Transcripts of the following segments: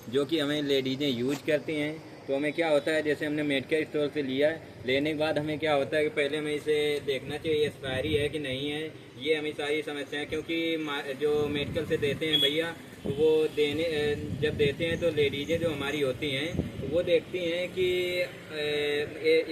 जो कि हमें लेडीज़ें यूज करती हैं। तो हमें क्या होता है, जैसे हमने मेडिकल स्टोर से लिया है, लेने के बाद हमें क्या होता है कि पहले हमें इसे देखना चाहिए एक्सपायरी है कि नहीं है। ये हमें सारी समस्याएं, क्योंकि जो मेडिकल से देते हैं भैया, तो वो जब देते हैं तो लेडीज़ें जो हमारी होती हैं तो वो देखती हैं कि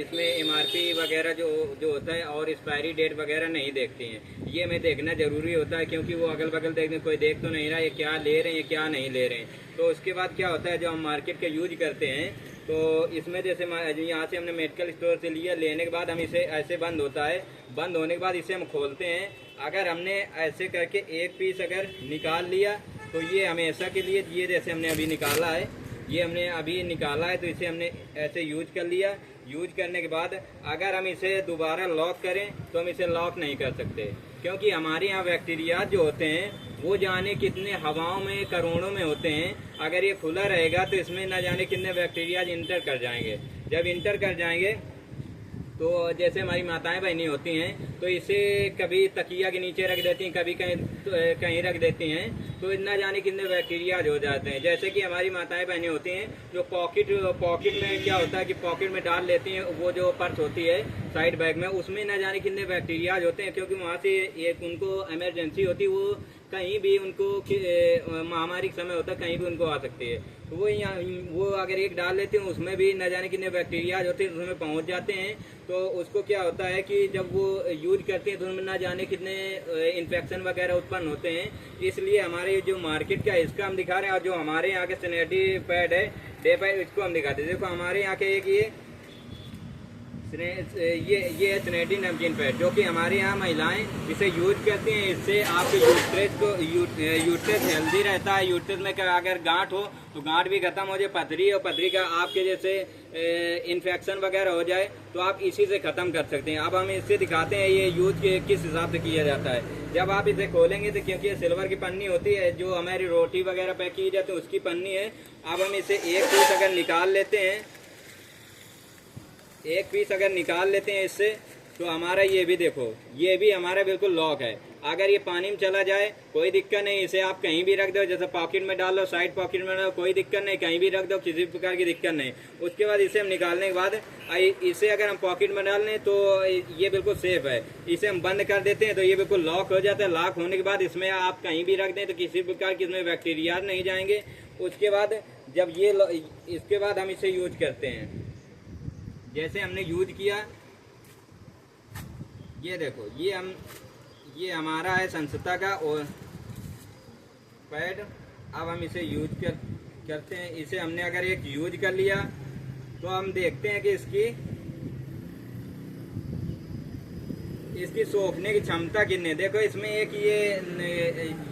इसमें एमआरपी वगैरह जो जो होता है और एक्सपायरी डेट वगैरह नहीं देखती हैं। ये हमें देखना ज़रूरी होता है, क्योंकि वो अगल बगल देखने कोई देख तो नहीं रहा है क्या ले रहे हैं क्या नहीं ले रहे हैं। तो उसके बाद क्या होता है, जो हम मार्केट का यूज करते हैं तो इसमें जैसे यहाँ से हमने मेडिकल स्टोर से लिया, लेने के बाद हम इसे ऐसे बंद होता है, बंद होने के बाद इसे हम खोलते हैं। अगर हमने ऐसे करके एक पीस अगर निकाल लिया तो ये हमेशा के लिए, ये जैसे हमने अभी निकाला है, ये हमने अभी निकाला है, तो इसे हमने ऐसे यूज कर लिया। यूज करने के बाद अगर हम इसे दोबारा लॉक करें तो हम इसे लॉक नहीं कर सकते, क्योंकि हमारे यहाँ बैक्टीरिया जो होते हैं वो जाने कितने हवाओं में करोड़ों में होते हैं। अगर ये खुला रहेगा तो इसमें ना जाने कितने बैक्टीरिया इंटर कर जाएंगे। जब इंटर कर जाएंगे तो जैसे हमारी माताएं बहनें होती हैं तो इसे कभी तकिया के नीचे रख देती हैं, कभी कहीं रख देती हैं, तो ना जाने कितने बैक्टीरिया हो जाते हैं। जैसे कि हमारी माताएं बहनें होती हैं जो पॉकेट में क्या होता है कि पॉकेट में डाल लेती हैं, वो जो पर्स होती है साइड बैग में, उसमें ना जाने कितने बैक्टीरिया होते हैं, क्योंकि वहाँ से एक उनको इमरजेंसी होती है, वो कहीं भी उनको महामारी का समय होता है, कहीं भी उनको आ सकती है। तो वो अगर एक डाल लेते हैं उसमें भी न जाने कितने बैक्टीरिया होते हैं, उसमें पहुंच जाते हैं। तो उसको क्या होता है कि जब वो यूज करते हैं तो उनमें न जाने कितने इन्फेक्शन वगैरह उत्पन्न होते हैं। इसलिए हमारे जो मार्केट का इसका हम दिखा रहे हैं, और जो हमारे यहाँ के सैनिटरी पैड है डे पैड, इसको हम दिखाते हैं। देखो हमारे यहाँ के एक ये है सैनिटरी नमकीन पैड, जो कि हमारे यहाँ महिलाएं इसे यूज करती हैं। इससे आपके यूट्रस हेल्दी रहता है। यूट्रस में अगर गांठ हो तो गांठ भी खत्म हो जाए, पथरी और पथरी का आपके जैसे इन्फेक्शन वगैरह हो जाए तो आप इसी से ख़त्म कर सकते हैं। अब हम इससे दिखाते हैं ये यूज किस हिसाब से किया जाता है। जब आप इसे खोलेंगे तो, क्योंकि ये सिल्वर की पन्नी होती है जो हमारी रोटी वगैरह पैक की जाती है उसकी पन्नी है। अब हम इसे एक पीस अगर निकाल लेते हैं, एक पीस अगर निकाल लेते हैं इससे, तो हमारा ये भी देखो, ये भी हमारा बिल्कुल लॉक है। अगर ये पानी में चला जाए कोई दिक्कत नहीं, इसे आप कहीं भी रख दो, जैसे पॉकेट में डाल लो, साइड पॉकेट में डालो, कोई दिक्कत नहीं, कहीं भी रख दो, किसी प्रकार की दिक्कत नहीं। उसके बाद इसे हम निकालने के बाद इसे अगर हम पॉकेट में डाल लें तो ये बिल्कुल सेफ है। इसे हम बंद कर देते हैं तो ये बिल्कुल लॉक हो जाता है। लॉक होने के बाद इसमें आप कहीं भी रख दें तो किसी प्रकार की इसमें बैक्टीरिया नहीं जाएंगे। उसके बाद जब इसके बाद हम इसे यूज करते हैं, जैसे हमने यूज किया, ये देखो, ये हमारा है संस्था का और पैड। अब हम इसे यूज करते हैं। इसे हमने अगर एक यूज कर लिया तो हम देखते हैं कि इसकी सोखने की क्षमता कितनी है। देखो इसमें एक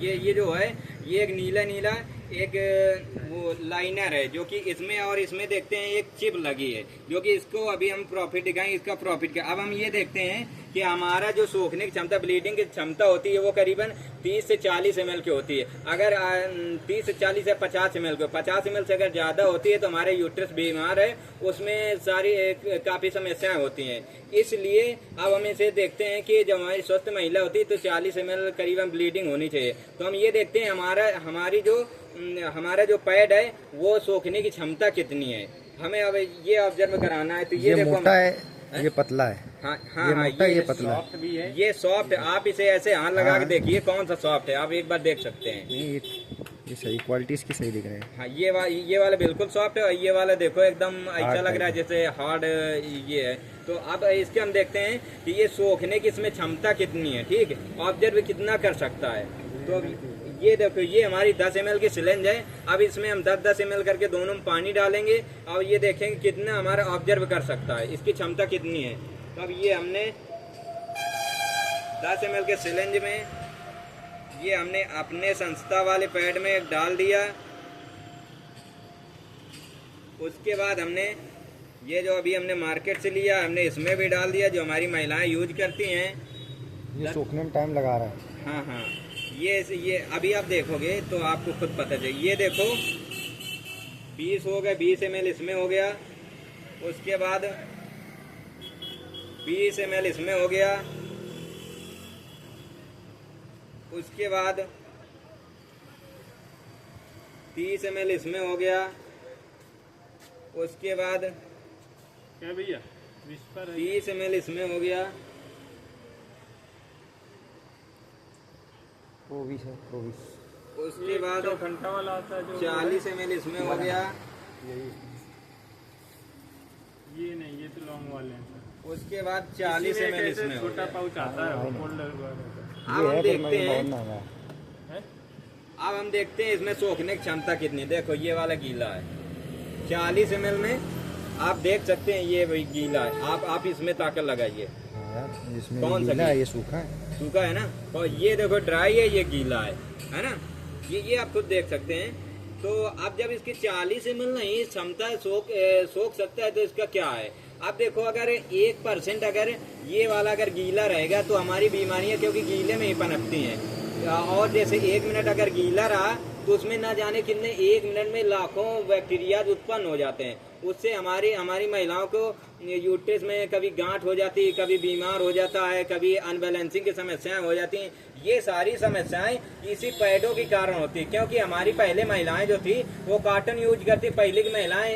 ये जो है, ये एक नीला एक वो लाइनर है जो कि इसमें, और इसमें देखते हैं एक चिप लगी है जो कि इसको अभी हम प्रॉफिट दिखाएंगे, इसका प्रॉफिट क्या। अब हम ये देखते हैं कि हमारा जो सोखने की क्षमता, ब्लीडिंग की क्षमता होती है वो करीबन 30 से 40 ml की होती है। अगर 30 से 40 या 50 ml की, 50 ml से अगर ज़्यादा होती है तो हमारे यूट्रस बीमार है, उसमें सारी काफ़ी समस्याएं होती हैं। इसलिए अब हम इसे देखते हैं कि जब हमारी स्वस्थ महिला होती है तो 40 ml करीबन ब्लीडिंग होनी चाहिए। तो हम ये देखते हैं हमारा जो पैड है वो सोखने की क्षमता कितनी है, हमें अब ये ऑब्जर्व कराना है। तो ये देखो, मोटा है, ये पतला है। हाँ, ये पतला सॉफ्ट भी है, ये सॉफ्ट है। आप इसे ऐसे हाथ लगा के देखिए कौन सा सॉफ्ट है, आप एक बार देख सकते हैं। ये सही क्वालिटी इसकी सही दिख रही है। हाँ, ये वाला बिल्कुल सॉफ्ट है, और ये वाला देखो एकदम ऐसा लग रहा है जैसे हार्ड ये है। तो अब इसके हम देखते हैं कि ये सोखने की इसमें क्षमता कितनी है, ठीक है, ऑब्जर्व कितना कर सकता है। तो ये देखो, ये हमारी 10 ml की सिलेंज है। अब इसमें हम 10-10 ml करके दोनों में पानी डालेंगे और ये देखेंगे कितना हमारा ऑब्जर्व कर सकता है, इसकी क्षमता कितनी है। तो अब ये हमने 10 ml के सिलेंज में ये हमने अपने संस्था वाले पैड में डाल दिया। उसके बाद हमने ये जो अभी हमने मार्केट से लिया हमने इसमें भी डाल दिया, जो हमारी महिलाएं यूज करती हैं। ये सूखने में टाइम लगा रहा है। हाँ, ये अभी आप देखोगे तो आपको खुद पता चले। ये देखो 20 हो गए, 20 ml इसमें हो गया। उसके बाद 20 ml इसमें हो गया। उसके बाद 30 ml इसमें हो गया। उसके बाद क्या भैया विस्पर है 30 ml इसमें हो गया। प्रोविस है, प्रोविस। उसके बाद घंटा वाला आता है जो 40 ml इसमें हो गया। ये नहीं, ये तो लॉन्ग वाले हैं सर। उसके बाद 40 इसी में ml एक ऐसे इसमें हो छोटा गया। पाउच आता है वो फोल्डर वाला। अब हम ये है, देखते पर हैं, बहुत महंगा है। है अब हम देखते हैं इसमें सोखने की क्षमता कितनी। देखो ये वाला गीला है 40 ml में, आप देख सकते हैं ये वही गीला है। आप इसमें ताकत लगाइए। हाँ यार, इसमें कौन सा गीला है, गीला? ये सूखा है। सूखा है ना, और ये देखो ड्राई है, ये गीला है ना। ये आप खुद देख सकते हैं। तो अब जब इसकी 40 ml नहीं क्षमता सोख सकता है तो इसका क्या है। अब देखो अगर 1% अगर ये वाला अगर गीला रहेगा तो हमारी बीमारियां क्योंकि गीले में ही पनपती हैं। और जैसे 1 मिनट अगर गीला रहा तो उसमें ना जाने कितने 1 मिनट में लाखों बैक्टीरिया उत्पन्न हो जाते हैं। उससे हमारी महिलाओं को यूट्रस में कभी गांठ हो जाती है, कभी बीमार हो जाता है, कभी अनबैलेंसिंग की समस्याएं हो जाती हैं। ये सारी समस्याएं इसी पैडों के कारण होती है। क्योंकि हमारी पहले महिलाएं जो थी वो कॉटन यूज करती। पहले की महिलाएं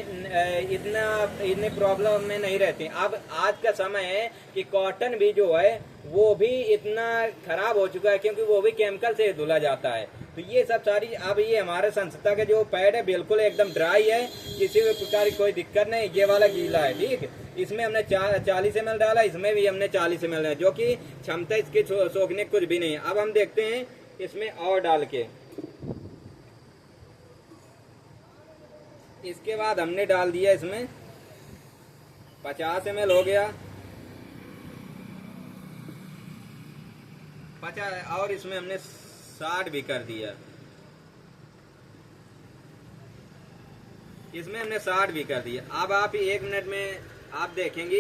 इतने प्रॉब्लम में नहीं रहती। अब आज का समय है कि कॉटन भी जो है वो भी इतना खराब हो चुका है क्योंकि वो भी केमिकल से धुला जाता है। तो ये सब सारी, अब ये हमारे संस्था का जो पैड है बिल्कुल एकदम ड्राई है, किसी भी प्रकार की कोई दिक्कत नहीं। ये वाला गीला है, ठीक। इसमें हमने 40 ml डाला, इसमें भी हमने 40 ml है, जो कि क्षमता इसके सोखने कुछ भी नहीं है। अब हम देखते हैं इसमें और डाल के। इसके बाद हमने डाल दिया इसमें 50 ml हो गया 50, और इसमें हमने 60 भी कर दिया। इसमें हमने 60 भी कर दिया। अब आप 1 मिनट में आप देखेंगे,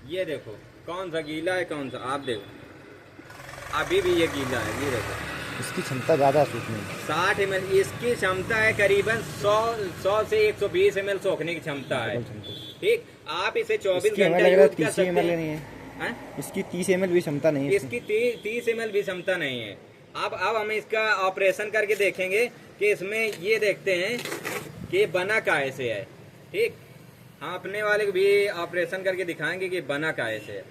ये देखो कौन सा गीला है कौन सा, आप देखो अभी भी ये गीला है। ये देखो इसकी क्षमता ज़्यादा है सूखने की। 60 ml इसकी क्षमता है, करीबन 100 से 120 ml सोखने की क्षमता है, ठीक। आप इसे 24 इसकी हमें घंटे लग रहा है यूज कर 30 सकते ml हैं। नहीं है। हैं? इसकी 30 ml भी क्षमता नहीं है। इसकी 30 ml भी क्षमता नहीं है। अब हम इसका ऑपरेशन करके देखेंगे कि इसमें ये देखते हैं कि ये बना काहे से है, ठीक। हम अपने वाले को भी ऑपरेशन करके दिखाएंगे कि बना काहे से है।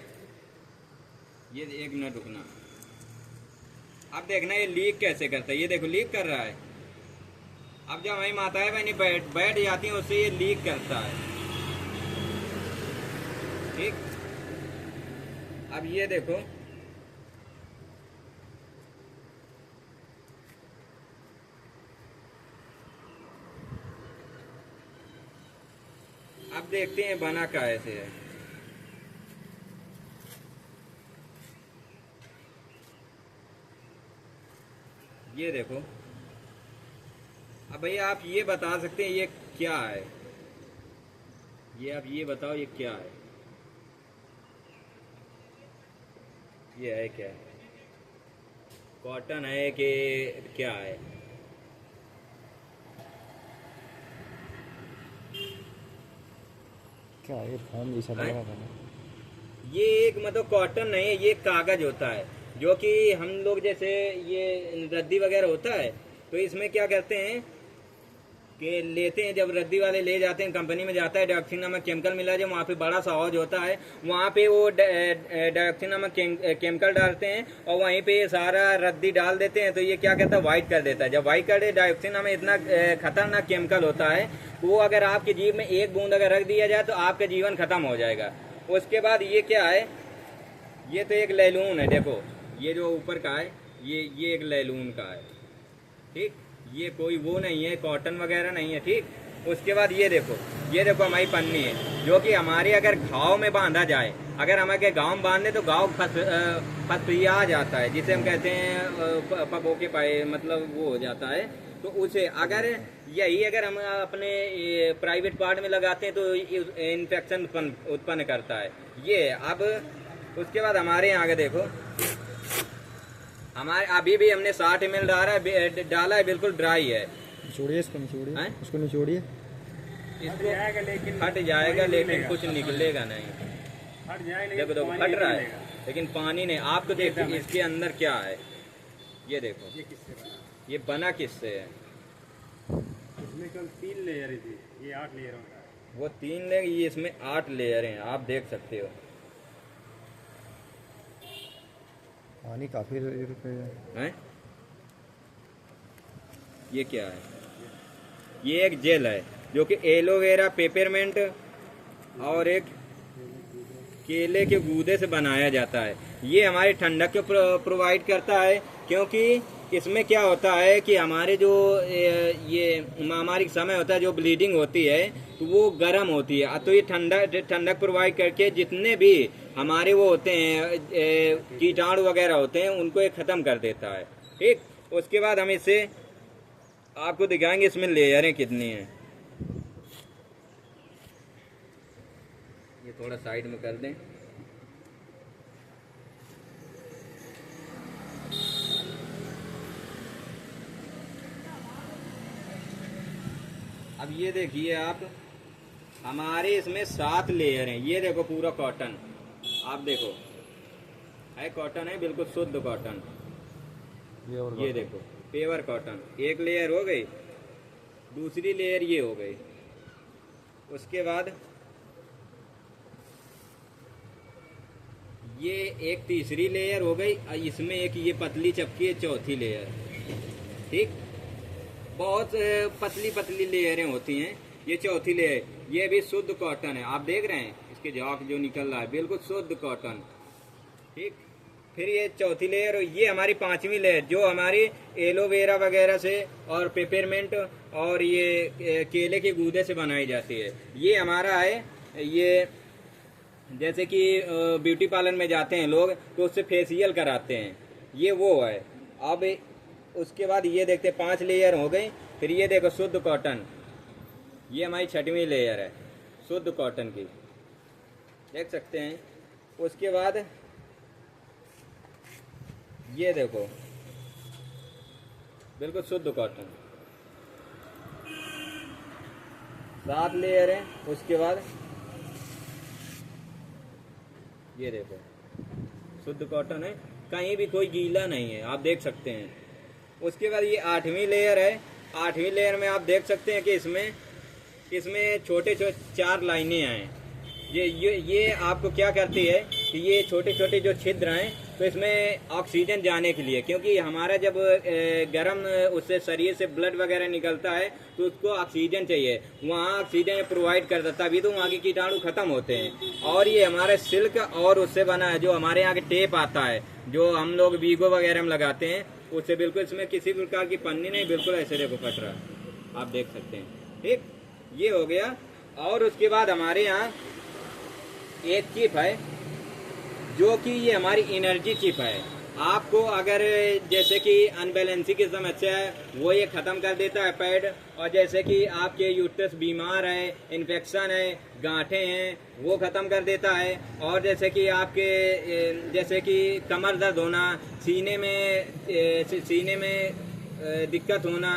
ये 1 मिनट रुकना। अब देखना ये लीक कैसे करता है। ये देखो लीक कर रहा है। अब जब हमारी माताएं बहनी बैठ जाती हैं उससे ये लीक करता है, ठीक। अब ये देखो अब देखते हैं बना काहे से है। ये देखो। अब भैया आप ये बता सकते हैं ये क्या है, ये आप ये बताओ ये क्या है, ये है क्या, कॉटन है कि क्या है। क्या है, फॉर्म जैसा लग रहा था। ये एक मतलब कॉटन नहीं है, ये कागज होता है जो कि हम लोग जैसे ये रद्दी वगैरह होता है तो इसमें क्या करते हैं कि लेते हैं, जब रद्दी वाले ले जाते हैं कंपनी में जाता है, डायोक्सिन नामक केमिकल मिला जो वहाँ पे बड़ा सा हौज होता है, वहाँ पे वो डायोक्सिन नामक केमिकल डालते हैं और वहीं पे सारा रद्दी डाल देते हैं। तो ये क्या कहता है, वाइट कर देता है। जब वाइट कर दे, डायोक्सिन नामक इतना खतरनाक केमिकल होता है वो अगर आपकी जीभ में एक बूंद अगर रख दिया जाए तो आपका जीवन खत्म हो जाएगा। उसके बाद ये क्या है, ये तो एक लैलून है। देखो ये जो ऊपर का है ये एक लैलून का है, ठीक। ये कोई वो नहीं है, कॉटन वगैरह नहीं है, ठीक। उसके बाद ये देखो हमारी पन्नी है जो कि हमारे अगर घाव में बांधा जाए, अगर हमारे गाँव में बांधे तो घाव फसिया जाता है, जिसे हम कहते हैं पपो के पाए, मतलब वो हो जाता है। तो उसे अगर अगर हम अपने प्राइवेट पार्ट में लगाते हैं तो इन्फेक्शन उत्पन्न करता है ये। अब उसके बाद हमारे यहाँ आगे देखो, हमारे अभी भी हमने 60 ml डाला है, बिल्कुल ड्राई है। निचोड़िए इसको, निचोड़िए हैं? इसको, निचोड़िए। इसको लेकिन फट जाएगा लेकिन कुछ निकलेगा नहीं। हट जाए देखो देखो फट रहा है लेकिन पानी नहीं। आपको देखो इसके अंदर क्या है, ये देखो ये किससे बना? ये बना किससे है, इसमें केवल 3 लेयर थी, ये 8 लेयर होता है। वो 3 लेयर, ये इसमें 8 लेयर हैं, आप देख सकते हो। पानी काफ़ी रुपये हैं? ये क्या है? ये एक जेल है जो कि एलोवेरा, पेपरमेंट और एक केले के गूदे से बनाया जाता है। ये हमारी ठंडक को प्रोवाइड करता है, क्योंकि इसमें क्या होता है कि हमारे जो ये महामारी का समय होता है, जो ब्लीडिंग होती है तो वो गर्म होती है, तो ये ठंडक प्रोवाइड करके जितने भी हमारे वो होते हैं कीटाणु वगैरह होते हैं उनको ये ख़त्म कर देता है। ठीक, उसके बाद हम इसे आपको दिखाएंगे इसमें लेयरें कितनी हैं। ये थोड़ा साइड में कर दें। अब ये देखिए आप, हमारे इसमें 7 लेयर हैं। ये देखो पूरा कॉटन, आप देखो है कॉटन, है बिल्कुल शुद्ध कॉटन। ये देखो पेवर कॉटन, एक लेयर हो गई, दूसरी लेयर ये हो गई, उसके बाद ये एक तीसरी लेयर हो गई, इसमें एक ये पतली चपकी है, चौथी लेयर। ठीक, बहुत पतली पतली लेयरें होती हैं। ये चौथी लेयर, ये भी शुद्ध कॉटन है, आप देख रहे हैं इसके झाग जो निकल रहा है, बिल्कुल शुद्ध कॉटन। ठीक, फिर ये चौथी लेयर, ये हमारी 5वीं लेयर जो हमारी एलोवेरा वगैरह से और पेपरमेंट और ये केले के गूदे से बनाई जाती है। ये हमारा है, ये जैसे कि ब्यूटी पार्लर में जाते हैं लोग तो उससे फेशियल कराते हैं, ये वो है। अब उसके बाद ये देखते 5 लेयर हो गई। फिर ये देखो शुद्ध कॉटन, ये हमारी 6वीं लेयर है शुद्ध कॉटन की, देख सकते हैं। उसके बाद ये देखो बिल्कुल शुद्ध कॉटन, 7 लेयर है। उसके बाद ये देखो शुद्ध कॉटन है, कहीं भी कोई गीला नहीं है, आप देख सकते हैं। उसके बाद ये 8वीं लेयर है। 8वीं लेयर में आप देख सकते हैं कि इसमें छोटे छोटे 4 लाइनें हैं। ये आपको क्या करती है कि ये छोटे छोटे जो छिद्र हैं तो इसमें ऑक्सीजन जाने के लिए, क्योंकि हमारा जब गर्म उससे शरीर से ब्लड वगैरह निकलता है तो उसको ऑक्सीजन चाहिए, वहाँ ऑक्सीजन प्रोवाइड कर देता, तभी तो वहाँ के कीटाणु खत्म होते हैं। और ये हमारे सिल्क और उससे बना है, जो हमारे यहाँ के टेप आता है जो हम लोग वीगो वगैरह में लगाते हैं, उससे बिल्कुल इसमें किसी प्रकार की पन्नी नहीं, बिल्कुल ऐसे देखो फट रहा, आप देख सकते हैं। ठीक, ये हो गया। और उसके बाद हमारे यहाँ एक चिप है जो कि ये हमारी एनर्जी चिप है। आपको अगर जैसे कि अनबैलेंसी की समस्या है वो ये ख़त्म कर देता है पैड, और जैसे कि आपके यूट्रस बीमार है, इन्फेक्शन है, गांठें हैं, वो ख़त्म कर देता है। और जैसे कि आपके जैसे कि कमर दर्द होना, सीने में दिक्कत होना,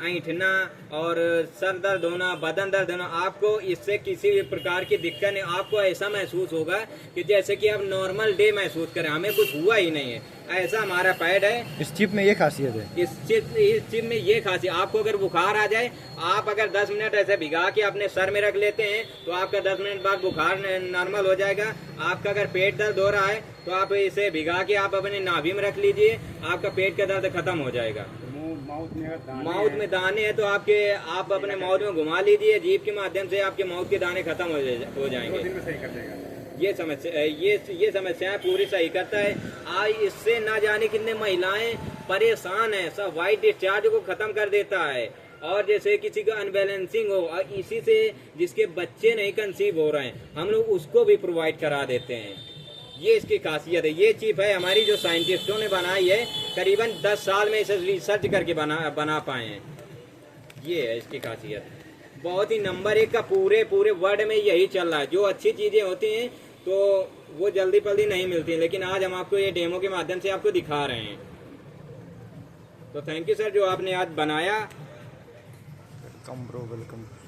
ऐंठना और सर दर्द होना, बदन दर्द होना, आपको इससे किसी भी प्रकार की दिक्कत नहीं। आपको ऐसा महसूस होगा कि जैसे कि आप नॉर्मल डे महसूस करें, हमें कुछ हुआ ही नहीं है, ऐसा हमारा पैड है। इस चिप में ये खासियत है, इस चिप में ये खासियत, आपको अगर बुखार आ जाए, आप अगर 10 मिनट ऐसे भिगा के अपने सर में रख लेते हैं तो आपका 10 मिनट बाद बुखार नॉर्मल हो जाएगा। आपका अगर पेट दर्द हो रहा है तो आप इसे भिगा के आप अपने नाभि में रख लीजिए, आपका पेट का दर्द खत्म हो जाएगा। माउथ में दाने हैं तो आप अपने माउथ में घुमा लीजिए, जीभ के माध्यम से आपके माउथ के दाने खत्म हो जाएंगे। ये समस्याएं पूरी सही करता है। आज इससे ना जाने कितने महिलाएं परेशान है, सब वाइट डिस्चार्ज को खत्म कर देता है। और जैसे किसी का अनबैलेंसिंग हो और इसी से जिसके बच्चे नहीं कंसीव हो रहे हैं, हम लोग उसको भी प्रोवाइड करा देते हैं। ये इसकी खासियत है। ये चिप है हमारी जो साइंटिस्टों ने बनाई है, करीबन 10 साल में इसे रिसर्च करके बना पाए हैं। ये है इसकी खासियत, बहुत ही नंबर 1 का पूरे वर्ल्ड में यही चल रहा है। जो अच्छी चीजें होती हैं तो वो जल्दी नहीं मिलती, लेकिन आज हम आपको ये डेमो के माध्यम से आपको दिखा रहे हैं। तो थैंक यू सर जो आपने आज बनाया। Welcome bro, welcome.